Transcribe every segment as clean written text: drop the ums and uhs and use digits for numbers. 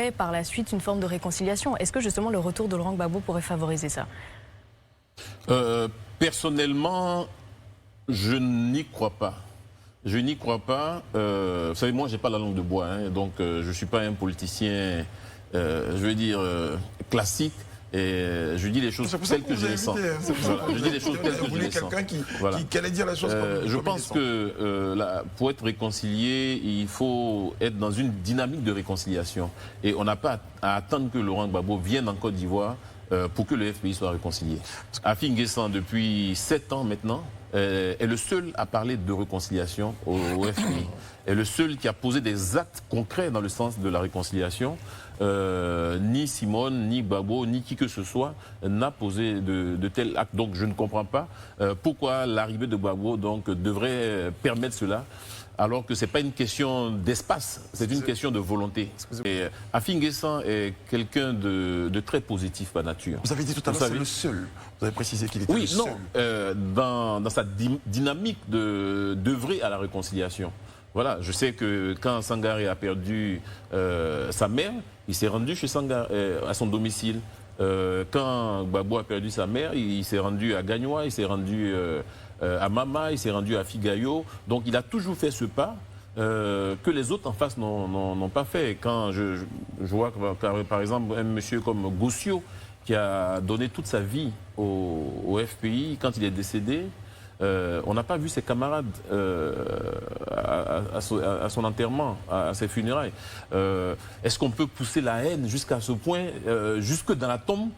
aurait par la suite une forme de réconciliation. Est-ce que justement le retour de Laurent Gbagbo pourrait favoriser ça? Personnellement, je n'y crois pas. Je n'y crois pas. Vous savez, moi, j'ai pas la langue de bois, hein, donc je suis pas un politicien, je veux dire, classique. Et je dis les choses telles que je les sens. Voilà, je dis les choses telles que je les sens. Quelqu'un qui allait dire la chose comme je pense que pour être réconcilié, il faut être dans une dynamique de réconciliation. Et on n'a pas à attendre que Laurent Gbagbo vienne en Côte d'Ivoire pour que le FPI soit réconcilié. Afi N'Guessan, depuis 7 ans maintenant, est le seul à parler de réconciliation au FPI. Est le seul qui a posé des actes concrets dans le sens de la réconciliation. Ni Simone, ni Gbagbo, ni qui que ce soit n'a posé de tels actes. Donc je ne comprends pas pourquoi l'arrivée de Gbagbo donc, devrait permettre cela, alors que ce n'est pas une question d'espace, c'est une question de volonté. Afi N'Guessan est quelqu'un de très positif par nature. Vous avez dit tout à l'heure c'est le seul. Vous avez précisé qu'il était le seul. Oui, non, dans sa dynamique d'œuvrer à la réconciliation. Voilà, je sais que quand Sangaré a perdu sa mère, il s'est rendu chez Sangaré, à son domicile. Quand Gbagbo a perdu sa mère, il s'est rendu à Gagnoa, il s'est rendu à Mama, il s'est rendu à Figayo. Donc il a toujours fait ce pas que les autres en face n'ont pas fait. Quand je vois par exemple un monsieur comme Gossio, qui a donné toute sa vie au FPI, quand il est décédé, on n'a pas vu ses camarades à son enterrement, à ses funérailles. Est-ce qu'on peut pousser la haine jusqu'à ce point, jusque dans la tombe?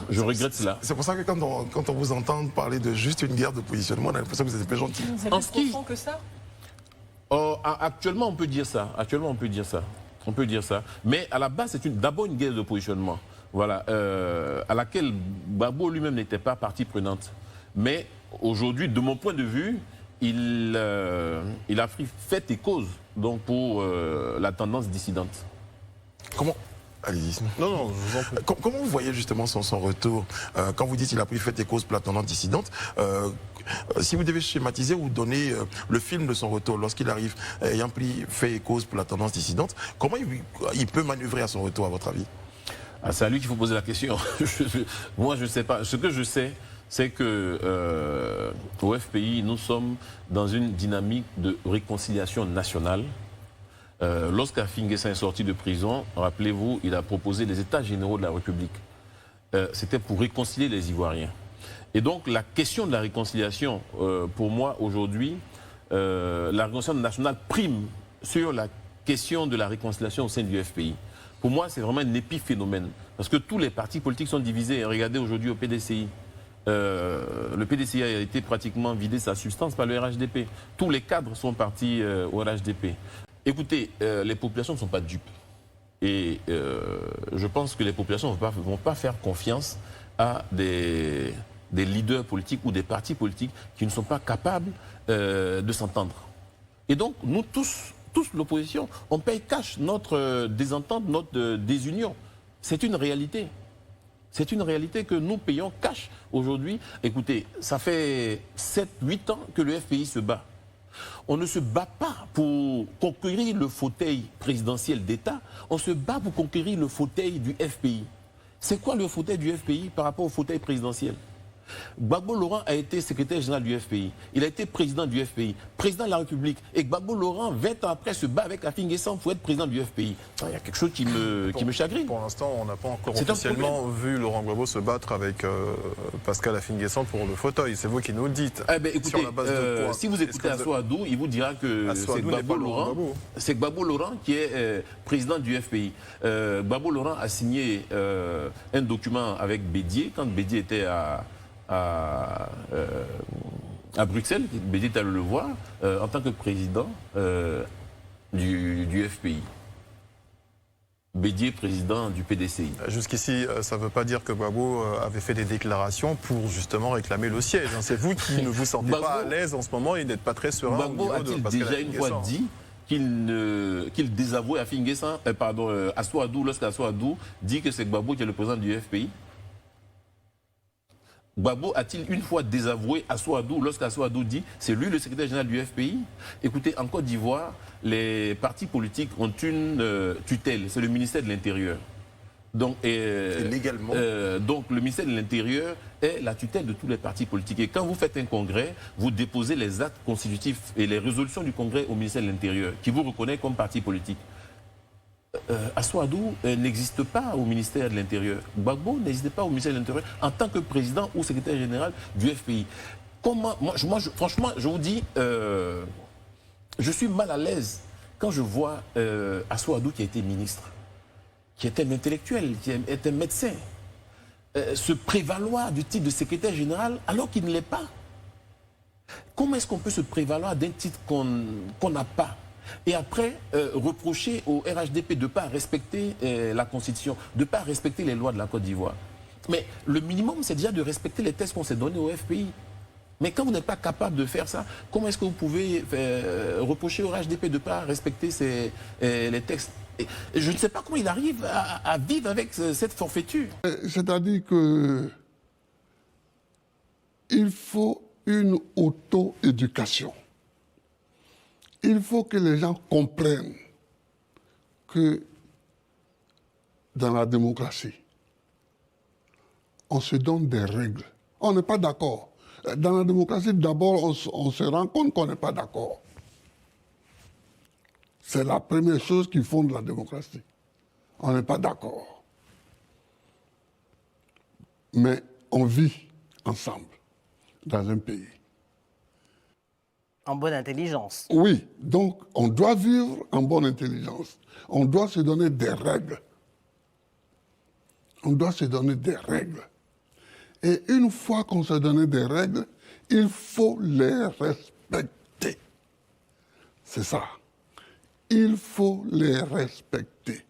Je regrette cela. C'est pour ça que quand on vous entend parler de juste une guerre de positionnement, on a l'impression que vous êtes plus gentil. C'est plus profond que ça? Actuellement, on peut dire ça. Actuellement, on peut dire ça. On peut dire ça. Mais à la base, c'est d'abord une guerre de positionnement. Voilà, à laquelle Gbagbo lui-même n'était pas partie prenante. Mais aujourd'hui, de mon point de vue, il a pris fait et cause donc, pour la tendance dissidente. Comment? Allez-y. Non, je vous en prie. Comment vous voyez justement son retour quand vous dites qu'il a pris fait et cause pour la tendance dissidente, si vous devez schématiser ou donner le film de son retour, lorsqu'il arrive ayant pris fait et cause pour la tendance dissidente, comment il peut manœuvrer à son retour, à votre avis? C'est à lui qu'il faut poser la question. Moi, je ne sais pas. Ce que je sais, c'est que au FPI, nous sommes dans une dynamique de réconciliation nationale. Lorsqu'Afi N'Guessan est sorti de prison, rappelez-vous, il a proposé les États généraux de la République. C'était pour réconcilier les Ivoiriens. Et donc, la question de la réconciliation, pour moi, aujourd'hui, la réconciliation nationale prime sur la question de la réconciliation au sein du FPI. Pour moi, c'est vraiment un épiphénomène. Parce que tous les partis politiques sont divisés. Regardez aujourd'hui au PDCI. Le PDCI a été pratiquement vidé de sa substance par le RHDP. Tous les cadres sont partis au RHDP. Écoutez, les populations ne sont pas dupes. Et je pense que les populations ne vont pas faire confiance à des leaders politiques ou des partis politiques qui ne sont pas capables de s'entendre. Et donc, nous tous l'opposition, on paye cash notre désentente, notre désunion. C'est une réalité. C'est une réalité que nous payons cash aujourd'hui. Écoutez, ça fait 7-8 ans que le FPI se bat. On ne se bat pas pour conquérir le fauteuil présidentiel d'État, on se bat pour conquérir le fauteuil du FPI. C'est quoi le fauteuil du FPI par rapport au fauteuil présidentiel? Gbagbo Laurent a été secrétaire général du FPI, il a été président du FPI, président de la République. Et Gbagbo Laurent, 20 ans après, se bat avec Afi N'Guessan pour être président du FPI. Il y a quelque chose qui me chagrine. Pour l'instant, on n'a pas encore officiellement vu Laurent Gbagbo se battre avec Pascal Afi N'Guessan pour le fauteuil. C'est vous qui nous le dites. Eh bien, écoutez, si vous écoutez Assoadou, il vous dira que c'est Gbagbo Laurent qui est président du FPI. Gbagbo Laurent a signé un document avec Bédié, quand Bédié était à Bruxelles, Bédié est allé le voir en tant que président du FPI. Bédié, président du PDCI. Jusqu'ici, ça ne veut pas dire que Gbagbo avait fait des déclarations pour justement réclamer le siège. C'est vous qui ne vous sentez pas à l'aise en ce moment et n'êtes pas très serein. Gbagbo a-t-il déjà une fois dit qu'il désavouait Afi N'Guessan, Assoadou, lorsqu'Assoadou dit que c'est Gbagbo qui est le président du FPI? Gbagbo a-t-il une fois désavoué Assou-Adou lorsqu'Assou-Adou dit c'est lui le secrétaire général du FPI? Écoutez, en Côte d'Ivoire, les partis politiques ont une tutelle, c'est le ministère de l'Intérieur. Donc, légalement. Donc le ministère de l'Intérieur est la tutelle de tous les partis politiques. Et quand vous faites un congrès, vous déposez les actes constitutifs et les résolutions du congrès au ministère de l'Intérieur, qui vous reconnaît comme parti politique. Assou-Adou n'existe pas au ministère de l'Intérieur. Gbagbo n'existe pas au ministère de l'Intérieur en tant que président ou secrétaire général du FPI. Comment, franchement, je vous dis, je suis mal à l'aise quand je vois Assou-Adou qui a été ministre, qui est un intellectuel, qui est un médecin, se prévaloir du titre de secrétaire général alors qu'il ne l'est pas. Comment est-ce qu'on peut se prévaloir d'un titre qu'on n'a pas? Et après, reprocher au RHDP de ne pas respecter la Constitution, de ne pas respecter les lois de la Côte d'Ivoire. Mais le minimum, c'est déjà de respecter les textes qu'on s'est donnés au FPI. Mais quand vous n'êtes pas capable de faire ça, comment est-ce que vous pouvez reprocher au RHDP de ne pas respecter les textes? Et je ne sais pas comment il arrive à vivre avec cette forfaiture. C'est-à-dire que il faut une auto-éducation. Il faut que les gens comprennent que dans la démocratie, on se donne des règles. On n'est pas d'accord. Dans la démocratie, d'abord, on se rend compte qu'on n'est pas d'accord. C'est la première chose qui fonde la démocratie. On n'est pas d'accord. Mais on vit ensemble dans un pays. En bonne intelligence. Oui, donc on doit vivre en bonne intelligence. On doit se donner des règles. On doit se donner des règles. Et une fois qu'on se donne des règles, il faut les respecter. C'est ça. Il faut les respecter.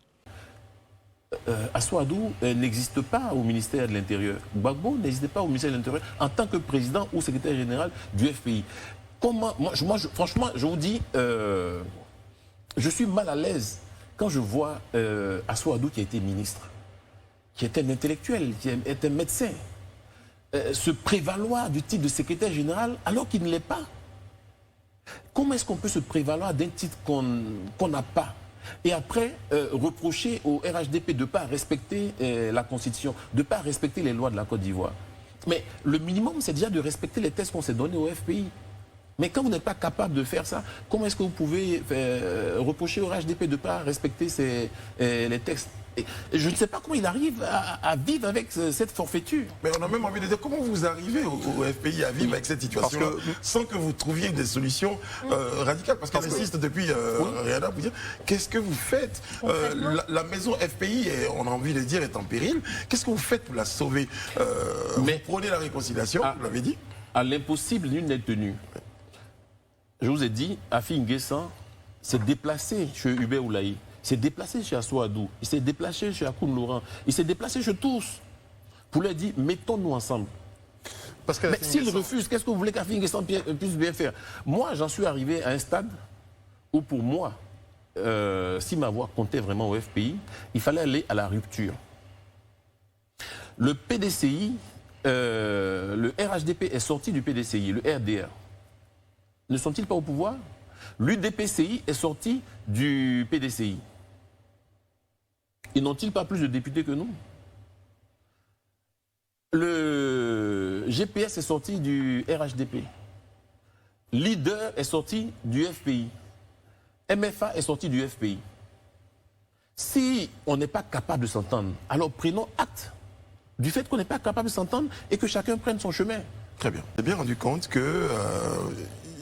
Assou-Adou n'existe pas au ministère de l'Intérieur. Gbagbo n'existe pas au ministère de l'Intérieur en tant que président ou secrétaire général du FPI. Comment, franchement, je vous dis, je suis mal à l'aise quand je vois Assou-Adou qui a été ministre, qui est un intellectuel, qui est un médecin, se prévaloir du titre de secrétaire général alors qu'il ne l'est pas. Comment est-ce qu'on peut se prévaloir d'un titre qu'on n'a pas? Et après, reprocher au RHDP de ne pas respecter la Constitution, de ne pas respecter les lois de la Côte d'Ivoire. Mais le minimum, c'est déjà de respecter les textes qu'on s'est donnés au FPI. Mais quand vous n'êtes pas capable de faire ça, comment est-ce que vous pouvez reprocher au RHDP de ne pas respecter les textes? Et je ne sais pas comment il arrive à vivre avec cette forfaiture. Mais on a même envie de dire comment vous arrivez au FPI à vivre avec cette situation sans que vous trouviez des solutions radicales. Parce qu'elle insiste depuis Rihanna pour dire qu'est-ce que vous faites? La maison FPI, on a envie de dire, est en péril. Qu'est-ce que vous faites pour la sauver? Vous prônez la réconciliation, vous l'avez dit. À l'impossible, nul n'est tenu. Je vous ai dit, Afi N'Guessan s'est déplacé chez Hubert Oulaï, il s'est déplacé chez Assou-Adou, il s'est déplacé chez Akoun Laurent, il s'est déplacé chez tous pour leur dire mettons-nous ensemble. Parce que mais s'il refuse, qu'est-ce que vous voulez qu'Afi N'Guessan puisse bien faire? Moi, j'en suis arrivé à un stade où pour moi, si ma voix comptait vraiment au FPI, il fallait aller à la rupture. Le PDCI, le RHDP est sorti du PDCI, le RDR. Ne sont-ils pas au pouvoir? L'UDPCI est sorti du PDCI. Ils n'ont-ils pas plus de députés que nous? Le GPS est sorti du RHDP. Leader est sorti du FPI. MFA est sorti du FPI. Si on n'est pas capable de s'entendre, alors prenons acte du fait qu'on n'est pas capable de s'entendre et que chacun prenne son chemin. Très bien. J'ai bien rendu compte que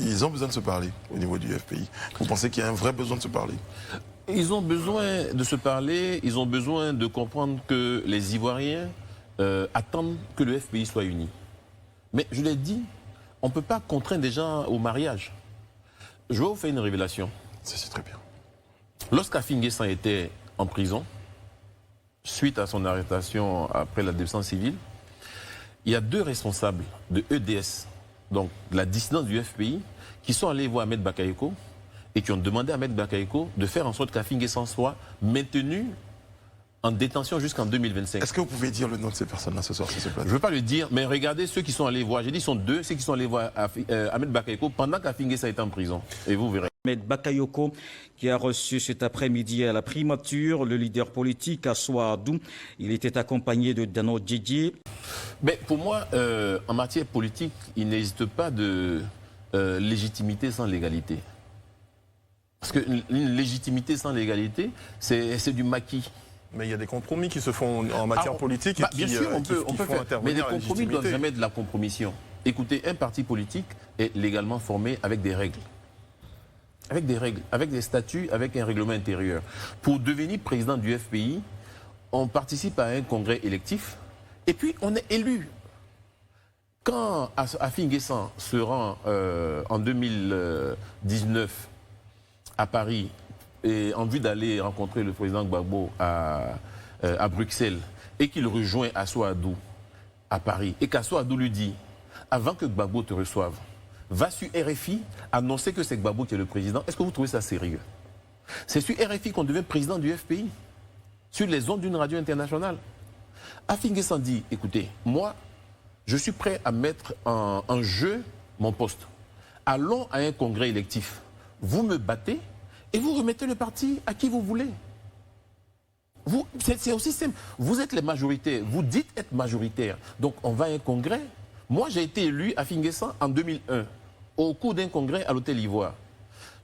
ils ont besoin de se parler au niveau du FPI. Vous pensez qu'il y a un vrai besoin de se parler? Ils ont besoin de se parler, ils ont besoin de comprendre que les Ivoiriens attendent que le FPI soit uni. Mais je l'ai dit, on ne peut pas contraindre des gens au mariage. Je vais vous faire une révélation. C'est très bien. Lorsqu'Afi N'Guessan était en prison, suite à son arrestation après la défense civile, il y a deux responsables de EDS, donc de la dissidence du FPI, qui sont allés voir Ahmed Bakayoko et qui ont demandé à Ahmed Bakayoko de faire en sorte qu'Afi N'Guessan soit maintenu en détention jusqu'en 2025. Est-ce que vous pouvez dire le nom de ces personnes-là ce soir sur ce plateau? Je ne veux pas le dire, mais regardez ceux qui sont allés voir. J'ai dit, ils sont deux, ceux qui sont allés voir Ahmed Bakayoko pendant qu'Afin N'Guessan était en prison. Et vous verrez. Ahmed Bakayoko, qui a reçu cet après-midi à la primature le leader politique Assou Adou. Il était accompagné de Dano Djidji. Mais pour moi, en matière politique, il n'existe pas de légitimité sans légalité. Parce qu'une légitimité sans légalité, c'est du maquis. Mais il y a des compromis qui se font en matière politique et bien sûr, on peut faire. Mais les compromis ne doivent jamais... jamais être de la compromission. Écoutez, un parti politique est légalement formé avec des règles. Avec des règles, avec des statuts, avec un règlement intérieur. Pour devenir président du FPI, on participe à un congrès électif et puis on est élu. Quand Afin N'Guessan se rend en 2019 à Paris, et en vue d'aller rencontrer le président Gbagbo à Bruxelles, et qu'il rejoint Assou Adou à Paris, et qu'Assou Adou lui dit, avant que Gbagbo te reçoive, va sur RFI annoncer que c'est Gbagbo qui est le président. Est-ce que vous trouvez ça sérieux? C'est sur RFI qu'on devient président du FPI, sur les ondes d'une radio internationale. Afin N'Guessan dit, écoutez, moi, je suis prêt à mettre en jeu mon poste. Allons à un congrès électif. Vous me battez et vous remettez le parti à qui vous voulez. C'est aussi simple. Vous êtes les majoritaires. Vous dites être majoritaire. Donc on va à un congrès. Moi, j'ai été élu à Afin N'Guessan en 2001, au cours d'un congrès à l'Hôtel Ivoire.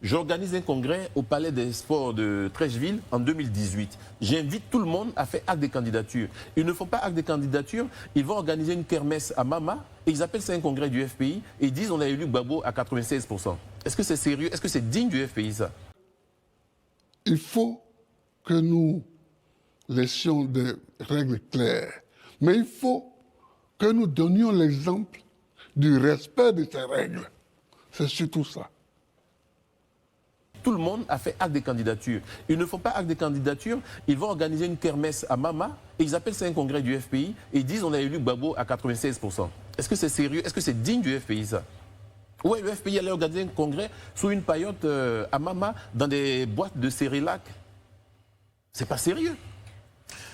J'organise un congrès au Palais des Sports de Trècheville en 2018. J'invite tout le monde à faire acte de candidature. Ils ne font pas acte de candidature, ils vont organiser une kermesse à Mama et ils appellent ça un congrès du FPI et ils disent on a élu Gbagbo à 96%. Est-ce que c'est sérieux? Est-ce que c'est digne du FPI ça? Il faut que nous laissions des règles claires, mais il faut que nous donnions l'exemple du respect de ces règles. C'est surtout ça. Tout le monde a fait acte de candidature. Ils ne font pas acte de candidature, ils vont organiser une kermesse à Mama et ils appellent ça un congrès du FPI et ils disent on a élu Gbagbo à 96%. Est-ce que c'est sérieux? Est-ce que c'est digne du FPI ça? Oui, le FPI allait organiser un congrès sous une paillote à Mama dans des boîtes de Cérélac. C'est pas sérieux.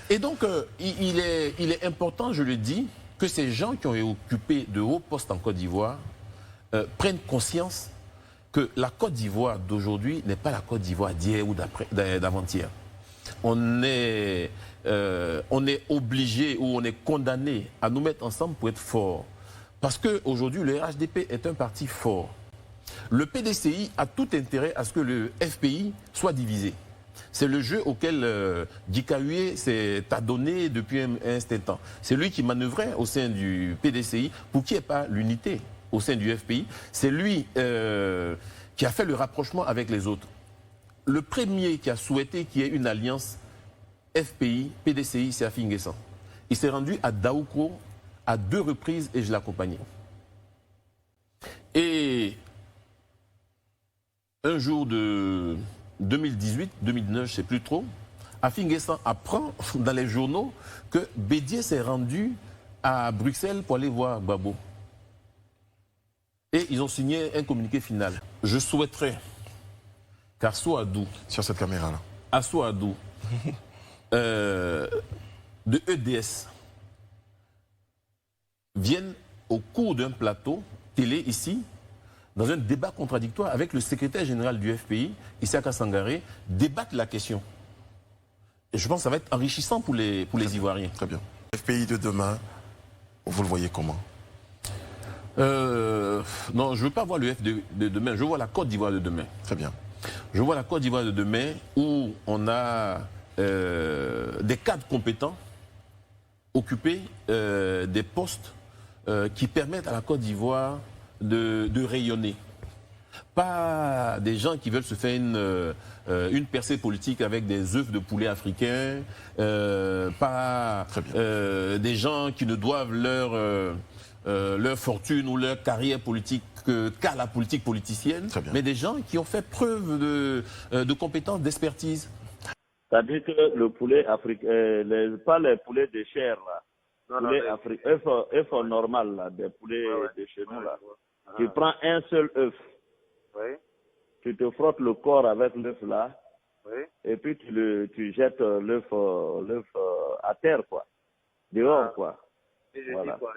Et donc, il est important, je le dis, que ces gens qui ont occupé de hauts postes en Côte d'Ivoire prennent conscience que la Côte d'Ivoire d'aujourd'hui n'est pas la Côte d'Ivoire d'hier ou d'avant-hier. On est obligé ou on est condamné à nous mettre ensemble pour être forts. Parce qu'aujourd'hui, le RHDP est un parti fort. Le PDCI a tout intérêt à ce que le FPI soit divisé. C'est le jeu auquel Guy Kahué s'est adonné depuis un certain temps. C'est lui qui manœuvrait au sein du PDCI pour qu'il n'y ait pas l'unité au sein du FPI. C'est lui qui a fait le rapprochement avec les autres. Le premier qui a souhaité qu'il y ait une alliance FPI-PDCI, c'est Afin N'Guessan. Il s'est rendu à Daoukro à 2 reprises et je l'accompagnais. Et un jour de 2018, 2019, je ne sais plus trop, Afin N'Guessan apprend dans les journaux que Bédié s'est rendu à Bruxelles pour aller voir Gbagbo. Et ils ont signé un communiqué final. Je souhaiterais qu'Assou Adou, Sur cette caméra-là. Assou Adou, de EDS, vienne au cours d'un plateau télé ici, dans un débat contradictoire avec le secrétaire général du FPI, Issaka Sangaré, débattre la question. Et je pense que ça va être enrichissant pour les Ivoiriens. Très bien. FPI de demain, vous le voyez comment? Non, je ne veux pas voir le F de demain, je vois la Côte d'Ivoire de demain. Très bien. Je vois la Côte d'Ivoire de demain où on a des cadres compétents occuper des postes qui permettent à la Côte d'Ivoire de rayonner. Pas des gens qui veulent se faire une percée politique avec des œufs de poulet africains, pas des gens qui ne doivent leur fortune ou leur carrière politique qu'à la politique politicienne, mais des gens qui ont fait preuve de compétences, d'expertise. C'est-à-dire que le poulet africain, pas les poulets de chair, là, poulet africain, œuf normal, là, des poulets de chez nous, là. Tu prends un seul œuf, tu te frottes le corps avec l'œuf là, et puis tu jettes l'œuf à terre, quoi. Dehors, quoi. Et je Voilà. dis quoi,